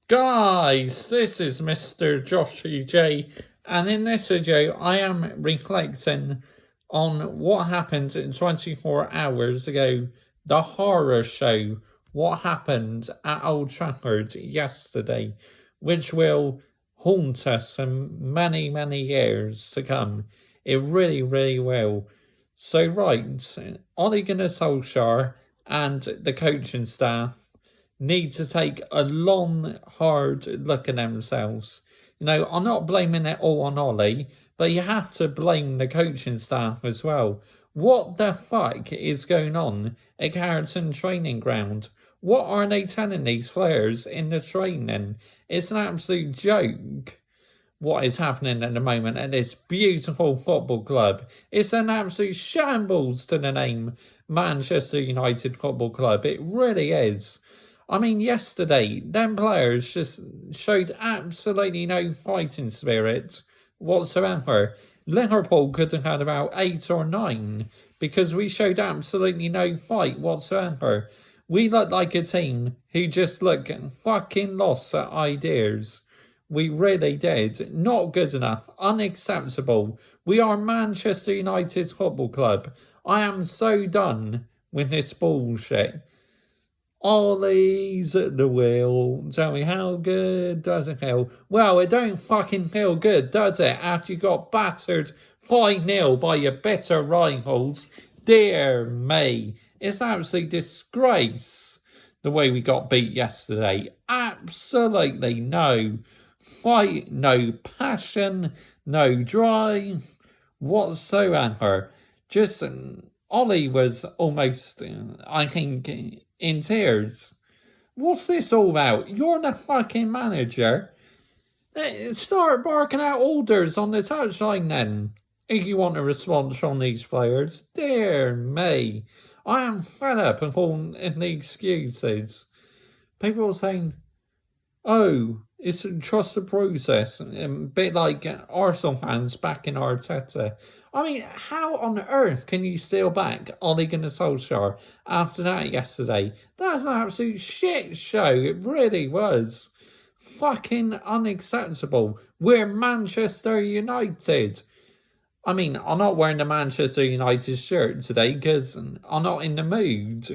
Guys, this is Mr. Joshy J, and in this video I am reflecting on what happened 24 hours ago, the horror show, what happened at Old Trafford yesterday, which will haunt us for many, many years to come. It really, really will. So right, Ole Gunnar Solskjaer and the coaching staff need to take a long, hard look at themselves. I'm not blaming it all on Ollie, but you have to blame the coaching staff as well. What the fuck is going on at Carrollton training ground? What are they telling these players in the training? It's an absolute joke what is happening at the moment at this beautiful football club. It's an absolute shambles to the name Manchester United Football Club. It really is. I mean, yesterday, them players just showed absolutely no fighting spirit whatsoever. Liverpool could have had about 8 or 9 because we showed absolutely no fight whatsoever. We looked like a team who just looked fucking lost at ideas. We really did. Not good enough. Unacceptable. We are Manchester United Football Club. I am so done with this bullshit. Ollie's at the wheel. Tell me, how good does it feel? Well, it don't fucking feel good, does it? After you got battered 5-0 by your bitter rivals. Dear me. It's absolute disgrace the way we got beat yesterday. Absolutely no fight, no passion, no drive whatsoever. Just Ollie was almost, I think, in tears. What's this all about? You're the fucking manager. Start barking out orders on the touchline then, if you want a response from these players. Dear me. I am fed up of all the excuses. People are saying, oh, it's trust the process, a bit like Arsenal fans backing Arteta. I mean, how on earth can you steal back Ole Gunnar Solskjaer after that yesterday? That's an absolute shit show. It really was. Fucking unacceptable. We're Manchester United. I mean, I'm not wearing the Manchester United shirt today because I'm not in the mood.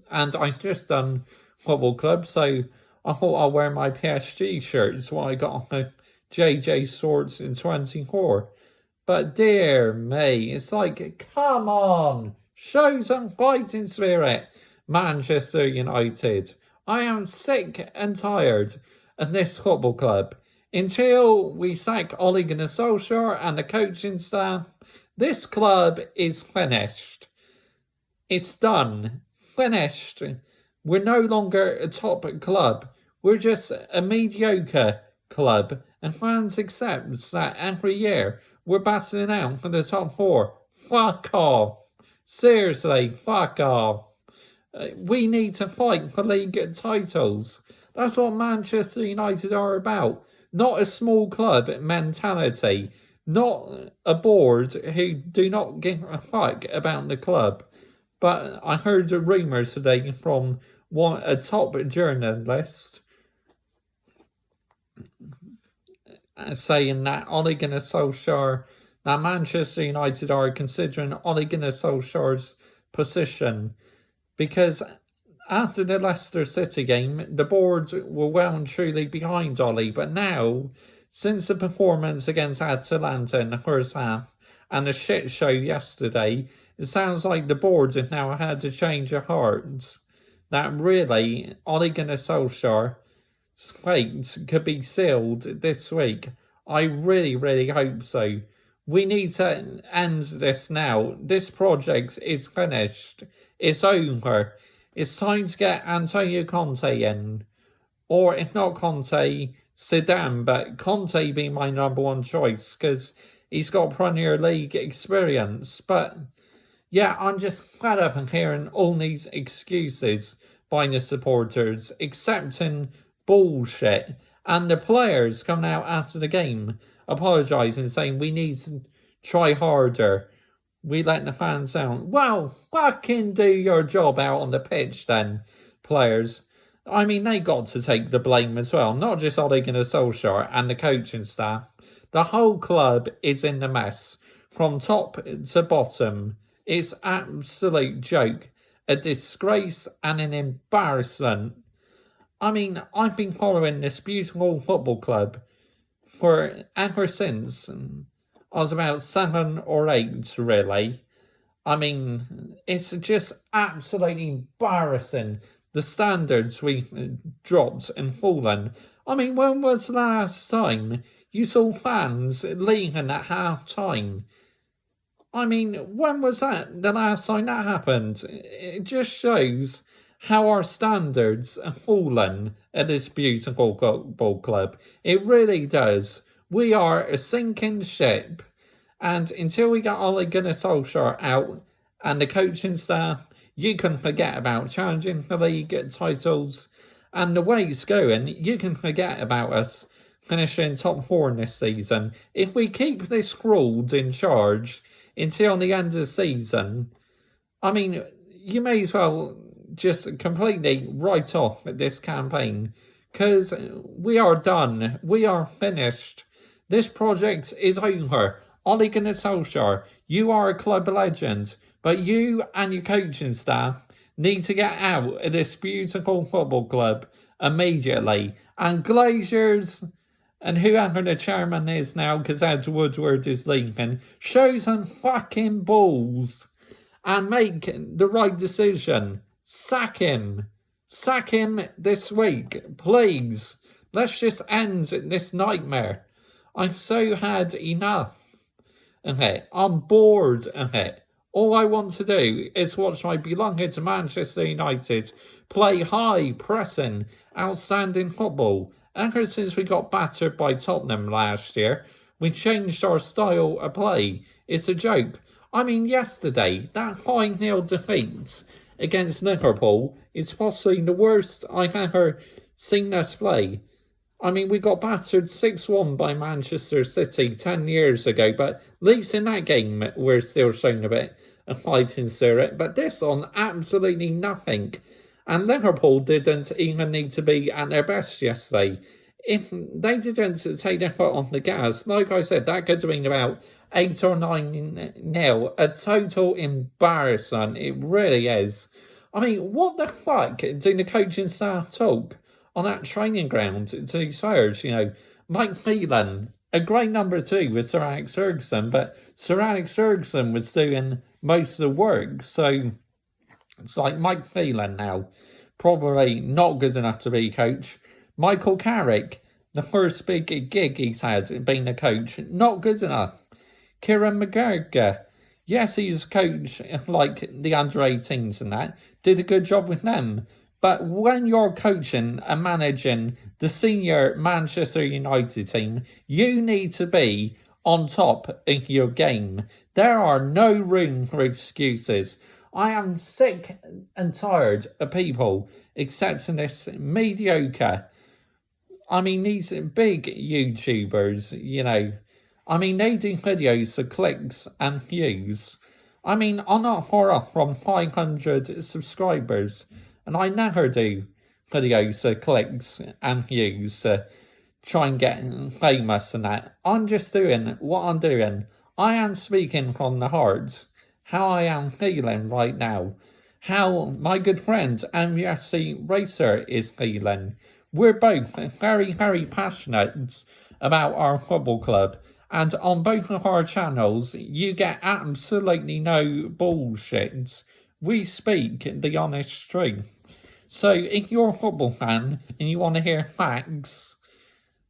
And I've just done football club, so I thought I'll wear my PSG shirt. It's what I got on the JJ Swords in 24. But dear me, it's like, come on, show some fighting spirit, Manchester United. I am sick and tired of this football club. Until we sack Ole Gunnar Solskjaer and the coaching staff, this club is finished. It's done. Finished. We're no longer a top club. We're just a mediocre club, and fans accept that every year we're battling out for the top 4. Fuck off. Seriously, fuck off. We need to fight for league titles. That's what Manchester United are about. Not a small club mentality. Not a board who do not give a fuck about the club. But I heard a rumour today from a top journalist saying that Ole Gunnar Solskjaer, that Manchester United are considering Ole Gunnar Solskjaer's position because after the Leicester City game, the board were well and truly behind Ole, but now, since the performance against Atalanta in the first half and the shit show yesterday, it sounds like the board have now had to change of heart. That really, Ole Gunnar Solskjaer's fate could be sealed this week. I really, really hope so. We need to end this now. This project is finished. It's over. It's time to get Antonio Conte in. Or if not Conte, Zidane, but Conte being my number one choice because he's got Premier League experience. But yeah, I'm just fed up of hearing all these excuses by the supporters, accepting bullshit, and the players coming out after the game apologising, saying we need to try harder. We let the fans down. Well, fucking do your job out on the pitch then, players. I mean, they got to take the blame as well, not just Ole Gunnar Solskjaer and the coaching staff. The whole club is in the mess, from top to bottom. It's absolute joke, a disgrace and an embarrassment. I mean, I've been following this beautiful football club for ever since I was about 7 or 8, really. I mean, it's just absolutely embarrassing. The standards we've dropped and fallen. I mean, when was the last time you saw fans leaving at half time? I mean, when was that the last time that happened? It just shows how our standards have fallen at this beautiful football club. It really does. We are a sinking ship. And until we get Ole Gunnar Solskjaer out and the coaching staff, you can forget about challenging for league titles. And the way it's going, you can forget about us finishing top 4 in this season. If we keep this scrawled in charge until the end of the season, I mean, you may as well just completely write off this campaign, because we are done. We are finished. This project is over. Ole Gunnar Solskjaer, you are a club legend, but you and your coaching staff need to get out of this beautiful football club immediately. And Glazers and whoever the chairman is now, because Ed Woodward is leaving, show some fucking balls and make the right decision. Sack him. Sack him this week, please. Let's just end this nightmare. I've so had enough of it. I'm bored of it. All I want to do is watch my beloved Manchester United play high pressing, outstanding football. Ever since we got battered by Tottenham last year, we changed our style of play. It's a joke. I mean, yesterday, that 5-0 defeat against Liverpool is possibly the worst I've ever seen us play. I mean, we got battered 6-1 by Manchester City 10 years ago, but at least in that game we're still showing a bit of fighting spirit. But this one, absolutely nothing. And Liverpool didn't even need to be at their best yesterday. If they didn't take their foot off the gas, like I said, that could have been about 8 or 9-0. A total embarrassment. It really is. I mean, what the fuck do the coaching staff talk on that training ground to these players? You know, Mike Phelan, a great number 2 with Sir Alex Ferguson, but Sir Alex Ferguson was doing most of the work, so it's like Mike Phelan now, probably not good enough to be coach. Michael Carrick, the first big gig he's had being a coach, not good enough. Kieran McGregor, yes, he's coach of like the under-18s and that, did a good job with them. But when you're coaching and managing the senior Manchester United team, you need to be on top of your game. There are no room for excuses. I am sick and tired of people accepting this mediocre. I mean, these big YouTubers, you know, I mean, they do videos for clicks and views. I mean, I'm not far off from 500 subscribers, and I never do videos for clicks and views to try and get famous and that. I'm just doing what I'm doing. I am speaking from the heart, how I am feeling right now, how my good friend MUFC Racer is feeling. We're both very, very passionate about our football club, and on both of our channels, you get absolutely no bullshit. We speak the honest truth. So if you're a football fan and you want to hear facts,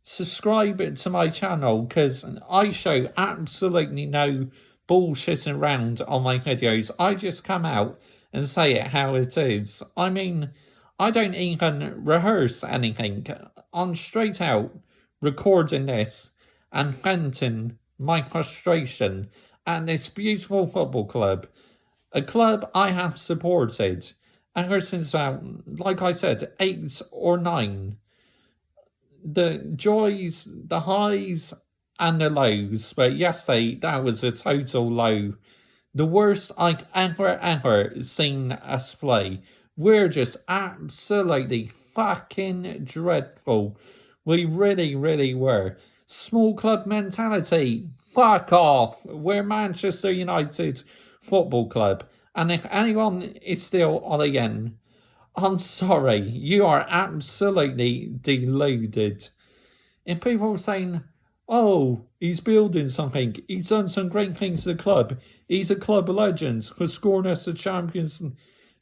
subscribe to my channel, because I show absolutely no bullshitting around on my videos. I just come out and say it how it is. I mean, I don't even rehearse anything. I'm straight out recording this and venting my frustration at this beautiful football club. A club I have supported ever since about, like I said, 8 or 9. The joys, the highs and the lows, but yesterday that was a total low. The worst I've ever seen us play. We're just absolutely fucking dreadful. We really, really were. Small club mentality. Fuck off. We're Manchester United Football Club. And if anyone is still on again, I'm sorry. You are absolutely deluded. If people are saying, oh, he's building something, he's done some great things to the club, he's a club legend for scoring us the Champions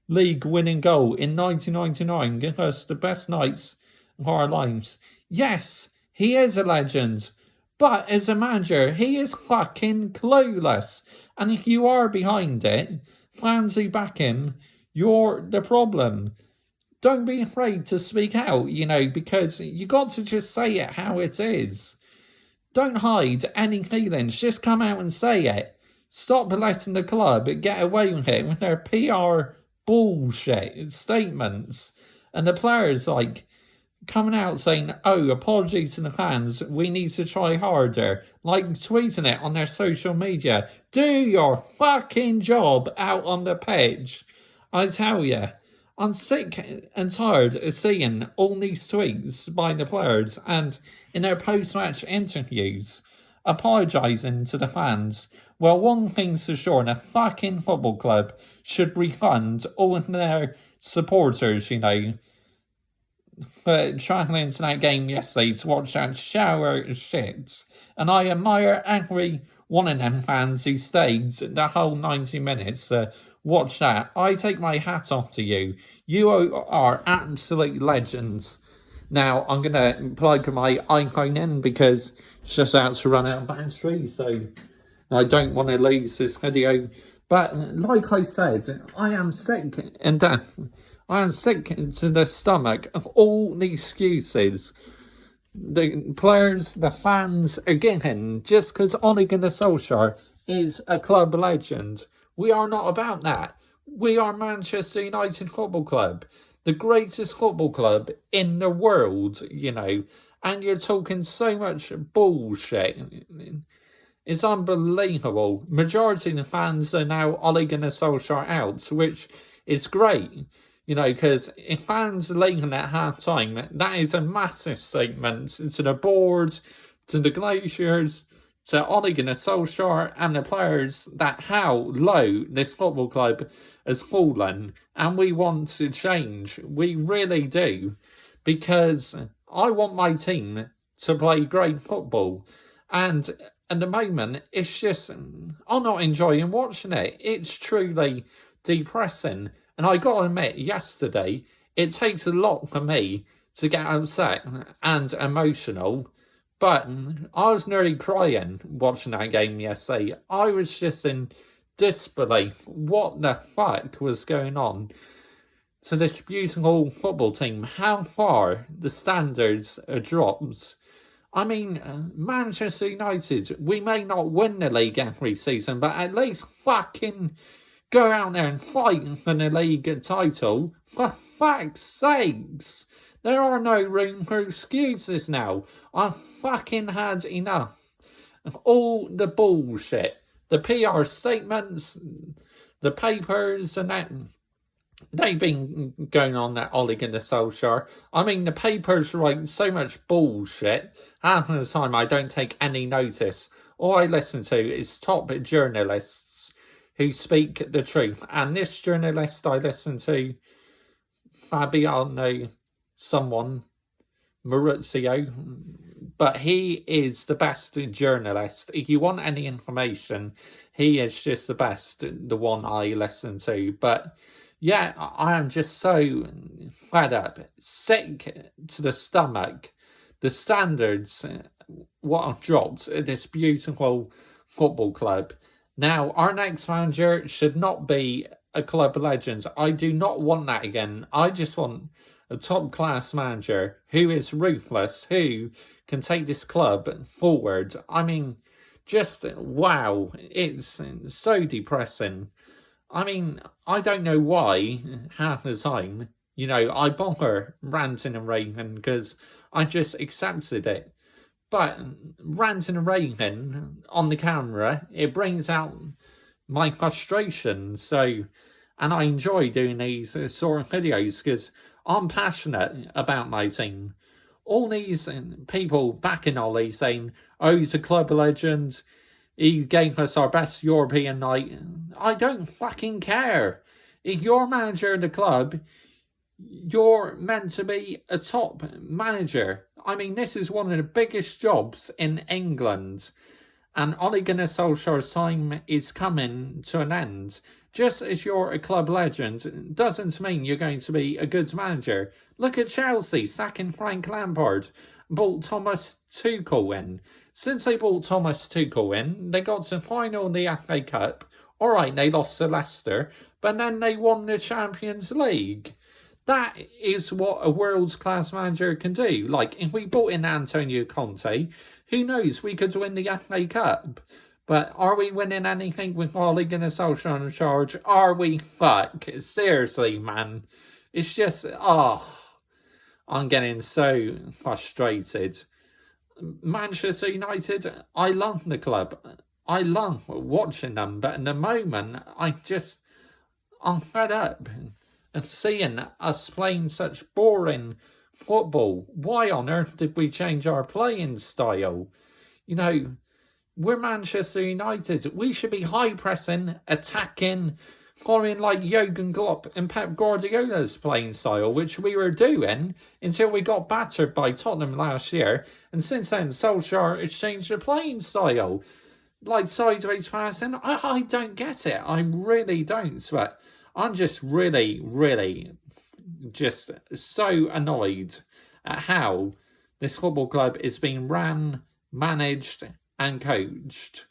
League winning goal in 1999, give us the best nights of our lives. Yes, he is a legend, but as a manager, he is fucking clueless. And if you are behind it, fans who back him, you're the problem. Don't be afraid to speak out, because you got to just say it how it is. Don't hide any feelings, just come out and say it. Stop letting the club get away with it with their PR bullshit statements. And the players, coming out saying, oh, apologies to the fans, we need to try harder. Tweeting it on their social media. Do your fucking job out on the pitch. I tell you. I'm sick and tired of seeing all these tweets by the players and in their post-match interviews apologising to the fans. Well, one thing's for sure, a fucking football club should refund all of their supporters, for travelling to that game yesterday to watch that shower shit. And I admire every one of them fans who stayed the whole 90 minutes to watch that. I take my hat off to you. You are absolute legends. Now, I'm going to plug my iPhone in because it's just out to run out of battery, so I don't want to lose this video. But like I said, I am sick and deaf. I am sick to the stomach of all the excuses the players, the fans are giving just because Ole Gunnar Solskjaer is a club legend. We are not about that. We are Manchester United Football Club, the greatest football club in the world, and you're talking so much bullshit. It's unbelievable. Majority of the fans are now Ole Gunnar Solskjaer out, which is great. Because if fans are leaving at half time, that is a massive statement to the board, to the Glaciers, to Ole Gunnar Solskjaer and the players that how low this football club has fallen. And we want to change. We really do. Because I want my team to play great football. And at the moment, it's just, I'm not enjoying watching it. It's truly depressing. And I got to admit, yesterday, it takes a lot for me to get upset and emotional. But I was nearly crying watching that game yesterday. I was just in disbelief. What the fuck was going on to this beautiful football team? How far the standards are dropped. I mean, Manchester United, we may not win the league every season, but at least fucking go out there and fight for the league title. For fuck's sakes. There are no room for excuses now. I've fucking had enough of all the bullshit. The PR statements, the papers and that. They've been going on that Ole Gunnar Solskjaer. I mean, the papers write so much bullshit. Half of the time I don't take any notice. All I listen to is top journalists who speak the truth. And this journalist I listen to, Fabiano Maurizio, but he is the best journalist. If you want any information, he is just the best, the one I listen to. But yeah, I am just so fed up, sick to the stomach. The standards, what have dropped at this beautiful football club. Now, our next manager should not be a club legend. I do not want that again. I just want a top-class manager who is ruthless, who can take this club forward. I mean, just, wow, it's so depressing. I mean, I don't know why, half the time, I bother ranting and raving because I just accepted it. But ranting and raving on the camera, it brings out my frustration. So And I enjoy doing these sort of videos because I'm passionate about my team. All these people backing Ole saying, oh, he's a club legend, he gave us our best European night. I don't fucking care. If you're manager of the club, you're meant to be a top manager. I mean, this is one of the biggest jobs in England. And Ole Gunnar Solskjaer's time is coming to an end. Just as you're a club legend doesn't mean you're going to be a good manager. Look at Chelsea sacking Frank Lampard, brought Thomas Tuchel in. Since they brought Thomas Tuchel in, they got to the final in the FA Cup. All right, they lost to Leicester, but then they won the Champions League. That is what a world-class manager can do. Like, if we brought in Antonio Conte, who knows, we could win the FA Cup. But are we winning anything with Ole Gunnar Solskjaer in charge? Are we? Fuck. Seriously, man. It's just, I'm getting so frustrated. Manchester United, I love the club. I love watching them. But in the moment, I'm fed up of seeing us playing such boring football. Why on earth did we change our playing style? You know, we're Manchester United. We should be high pressing, attacking, following like Jurgen Klopp and Pep Guardiola's playing style, which we were doing until we got battered by Tottenham last year. And since then, Solskjaer has changed the playing style. Like sideways passing. I don't get it. I really don't. But I'm just really just so annoyed at how this football club is being ran, managed and coached.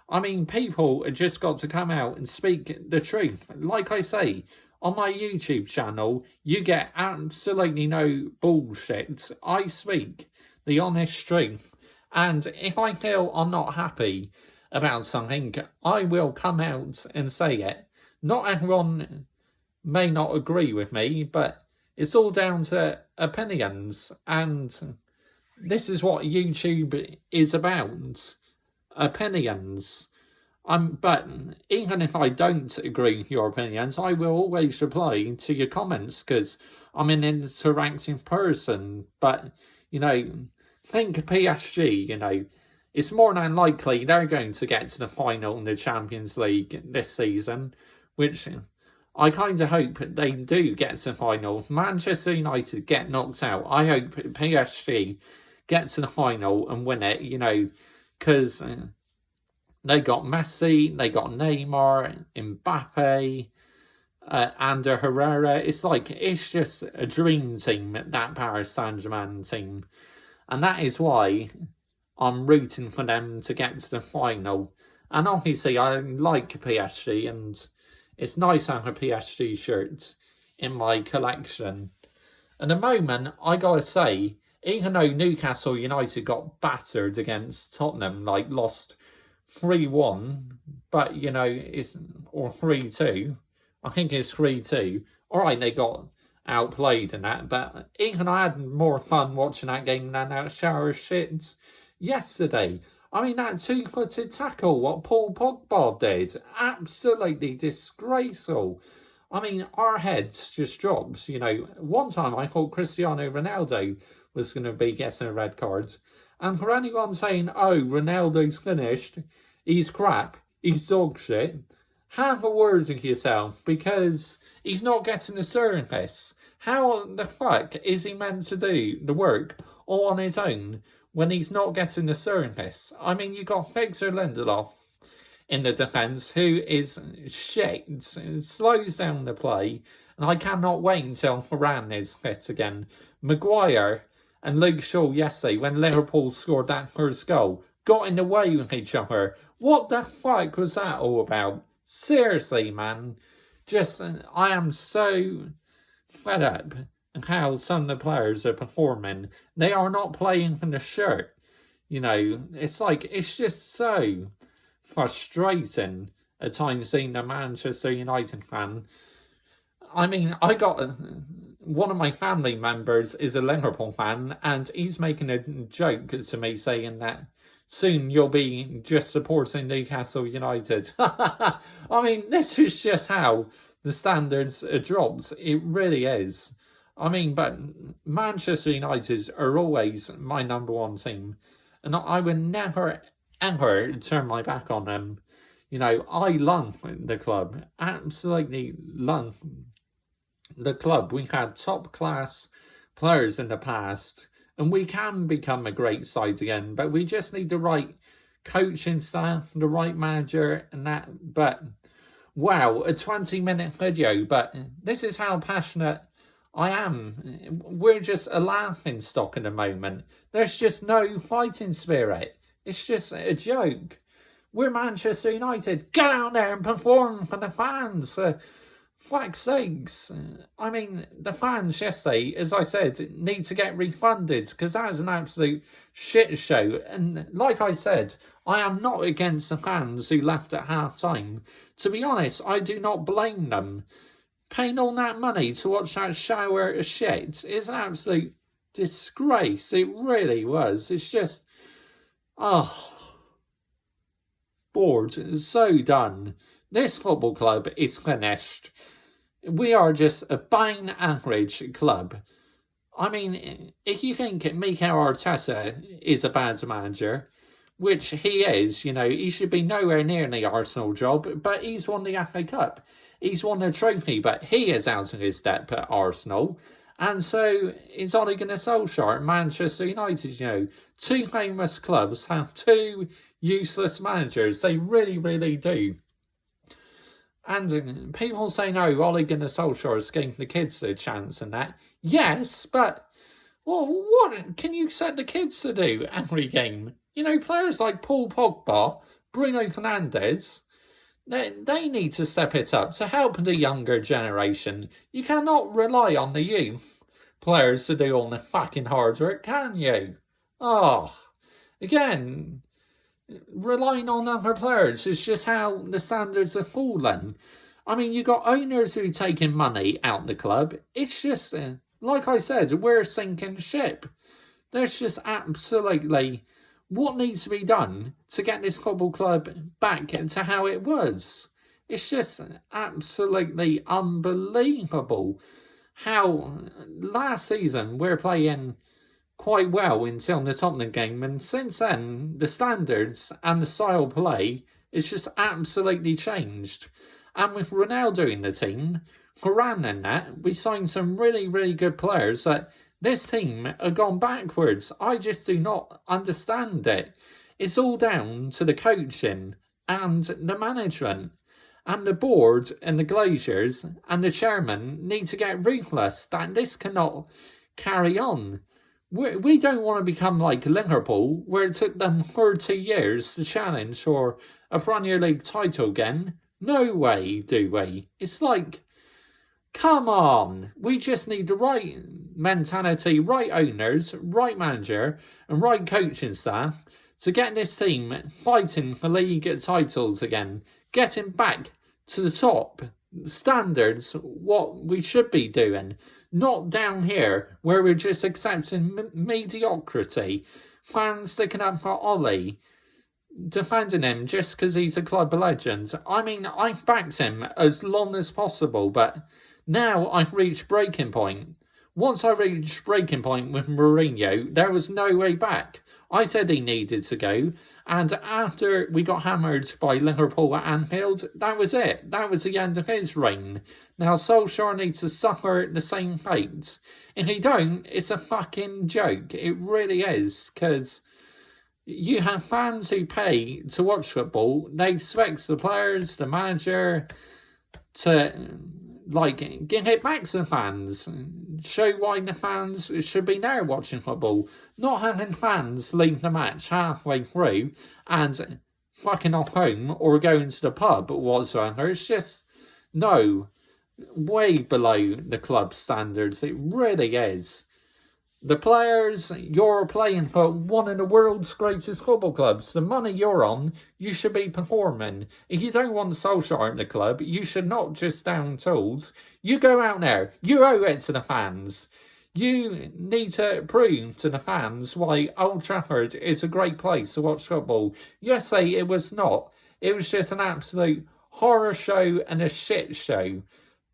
I mean, people have just got to come out and speak the truth. Like I say, on my YouTube channel, you get absolutely no bullshit. I speak the honest truth. And if I feel I'm not happy about something, I will come out and say it. Not everyone may not agree with me, but it's all down to opinions. And this is what YouTube is about. Opinions. But even if I don't agree with your opinions, I will always reply to your comments because I'm an interactive person. But, you know, think PSG, you know, it's more than likely they're going to get to the final in the Champions League this season, which I kind of hope they do get to the final. If Manchester United get knocked out, I hope PSG get to the final and win it, you know, because they got Messi, they got Neymar, Mbappe, Ander Herrera. It's just a dream team, that Paris Saint-Germain team. And that is why I'm rooting for them to get to the final. And obviously, I like PSG, and it's nice to have a PSG shirt in my collection. At the moment, I gotta say, even though Newcastle United got battered against Tottenham, like lost 3-1, but, you know, or 3-2, I think it's 3-2. All right, they got outplayed in that, but even I had more fun watching that game than that shower of shit yesterday. I mean, that two-footed tackle, what Paul Pogba did, absolutely disgraceful. I mean, our heads just drops, you know. One time I thought Cristiano Ronaldo was going to be getting a red card. And for anyone saying, oh, Ronaldo's finished, he's crap, he's dog shit, have a word with yourself, because he's not getting the service. How the fuck is he meant to do the work all on his own when he's not getting the service? I mean, you got Victor Lindelof in the defence, who is shit, slows down the play, and I cannot wait until Varane is fit again. Maguire and Luke Shaw yesterday, when Liverpool scored that first goal, got in the way with each other. What the fuck was that all about? Seriously, man. Just, I am so fed up of how some of the players are performing. They are not playing for the shirt. You know, it's just so frustrating at times seeing a Manchester United fan. I mean, I got one of my family members is a Liverpool fan, and he's making a joke to me saying that soon you'll be just supporting Newcastle United. I mean, this is just how the standards are dropped. It really is. I mean, but Manchester United are always my number one team, and I would never, ever turn my back on them. You know, I love the club, absolutely love the club. We've had top class players in the past, and we can become a great side again, but we just need the right coaching staff, the right manager, and that. But wow, a 20-minute video, but this is how passionate I am. We're just a laughing stock at the moment. There's just no fighting spirit. It's just a joke. We're Manchester United. Get out there and perform for the fans. For fuck's sakes. I mean, the fans yesterday, as I said, need to get refunded because that was an absolute shit show. And like I said, I am not against the fans who left at half time. To be honest, I do not blame them. Paying all that money to watch that shower of shit is an absolute disgrace. It really was. It's just, bored. So done. This football club is finished. We are just a bang average club. I mean, if you think Mikel Arteta is a bad manager, which he is, you know, he should be nowhere near the Arsenal job, but he's won the FA Cup. He's won the trophy, but he is out of his depth at Arsenal. And so is Ole Gunnar Solskjaer at Manchester United. You know, two famous clubs have two useless managers. They really, really do. And people say, no, Ole Gunnar Solskjaer is giving the kids a chance and that. Yes, but well, what can you set the kids to do every game? You know, players like Paul Pogba, Bruno Fernandes, they need to step it up to help the younger generation. You cannot rely on the youth players to do all the fucking hard work, can you? Again, relying on other players is just how the standards have fallen. I mean, you got owners who are taking money out the club. It's just, like I said, we're a sinking ship. There's just absolutely what needs to be done to get this football club back to how it was. It's just absolutely unbelievable how last season we're playing quite well until the Tottenham game, and since then the standards and the style of play is just absolutely changed. And with Ronaldo in the team, Varane and that, we signed some really, really good players that this team have gone backwards. I just do not understand it. It's all down to the coaching and the management. And the board and the Glaziers and the chairman need to get ruthless. That this cannot carry on. We don't want to become like Liverpool, where it took them 30 years to challenge for a Premier League title again. No way, do we? It's like, come on. We just need the right mentality, right owners, right manager, and right coaching staff to get this team fighting for league titles again. Getting back to the top standards, what we should be doing. Not down here, where we're just accepting mediocrity. Fans sticking up for Ollie, defending him just because he's a club legend. I mean, I've backed him as long as possible, but now I've reached breaking point. Once I reached breaking point with Mourinho, there was no way back. I said he needed to go, and after we got hammered by Liverpool at Anfield, that was it. That was the end of his reign. Now Solskjaer needs to suffer the same fate. If he don't, it's a fucking joke. It really is, because you have fans who pay to watch football. They expect the players, the manager, to give it back to the fans. Show why the fans should be there watching football. Not having fans leave the match halfway through and fucking off home or going to the pub or whatsoever. It's just, no, way below the club standards. It really is. The players, you're playing for one of the world's greatest football clubs. The money you're on, you should be performing. If you don't want Solskjaer in the club, you should not just down tools. You go out there. You owe it to the fans. You need to prove to the fans why Old Trafford is a great place to watch football. Yesterday, it was not. It was just an absolute horror show and a shit show.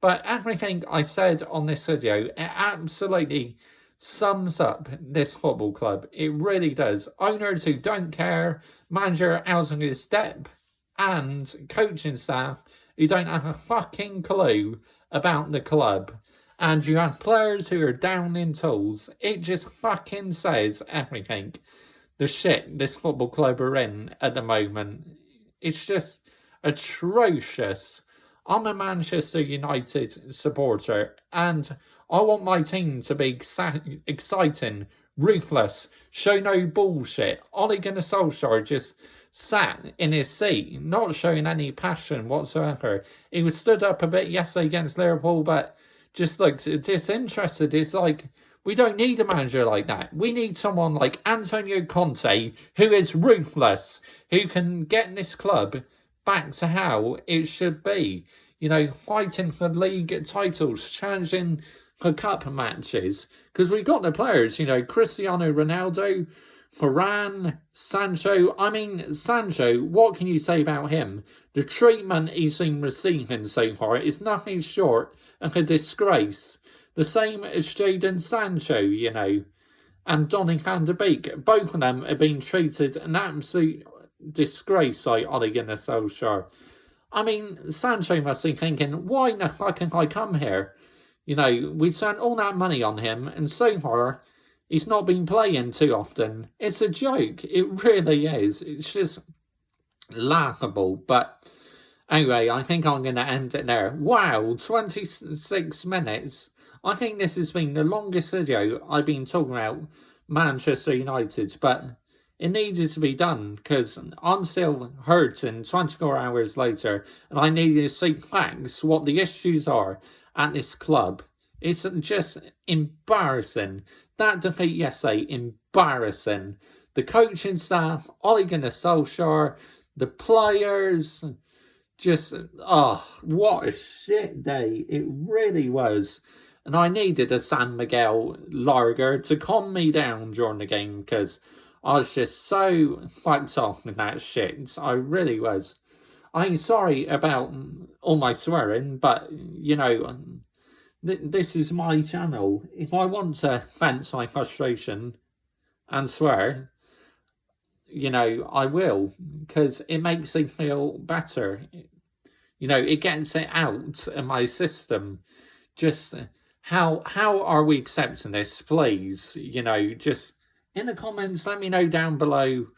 But everything I said on this video, it absolutely sums up this football club. It really does. Owners who don't care, manager out of his depth, and coaching staff who don't have a fucking clue about the club. And you have players who are down in tools. It just fucking says everything. The shit this football club are in at the moment. It's just atrocious. I'm a Manchester United supporter, and I want my team to be exciting, ruthless, show no bullshit. Ole Gunnar Solskjaer just sat in his seat, not showing any passion whatsoever. He was stood up a bit yesterday against Liverpool, but just looked disinterested. It's like, we don't need a manager like that. We need someone like Antonio Conte, who is ruthless, who can get this club back to how it should be. You know, fighting for league titles, challenging for cup matches. Because we've got the players, you know, Cristiano Ronaldo, Varane, Sancho. I mean, Sancho, what can you say about him? The treatment he's been receiving so far is nothing short of a disgrace. The same as Jadon Sancho, you know, and Donny van de Beek. Both of them have been treated an absolute disgrace by Ole Gunnar Solskjaer. I mean, Sancho must be thinking, why the fuck have I come here? You know, we spent all that money on him, and so far, he's not been playing too often. It's a joke. It really is. It's just laughable. But anyway, I think I'm going to end it there. Wow, 26 minutes. I think this has been the longest video I've been talking about Manchester United, but it needed to be done because I'm still hurting 24 hours later, and I needed to see facts, what the issues are at this club. It's just embarrassing. That defeat yesterday, embarrassing. The coaching staff, Ole Gunnar Solskjaer, the players, just, what a shit day. It really was. And I needed a San Miguel lager to calm me down during the game because I was just so fucked off with that shit. I really was. I'm sorry about all my swearing, but, you know, this is my channel. If I want to vent my frustration and swear, you know, I will, because it makes me feel better. You know, it gets it out of my system. Just how are we accepting this, please? You know, just in the comments, let me know down below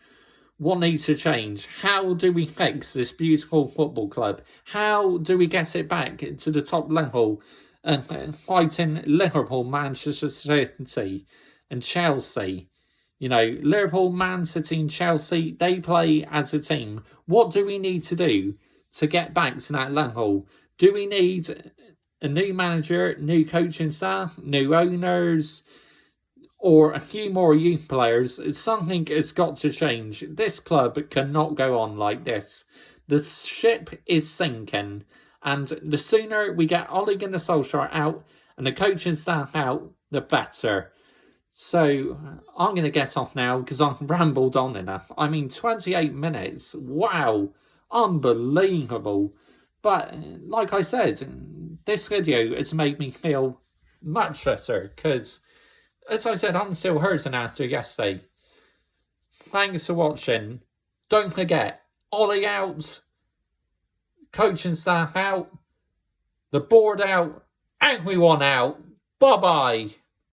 what needs to change. How do we fix this beautiful football club? How do we get it back to the top level and fighting Liverpool, Manchester City and Chelsea? You know, Liverpool, Man City and Chelsea, they play as a team. What do we need to do to get back to that level? Do we need a new manager, new coaching staff, new owners, or a few more youth players? Something has got to change. This club cannot go on like this. The ship is sinking, and the sooner we get Ole Gunnar Solskjaer out and the coaching staff out, the better. So I'm going to get off now because I've rambled on enough. I mean, 28 minutes. Wow. Unbelievable. But like I said, this video has made me feel much better because, as I said, I'm still hurting after yesterday. Thanks for watching. Don't forget, Ollie out, coaching staff out, the board out, everyone out. Bye-bye.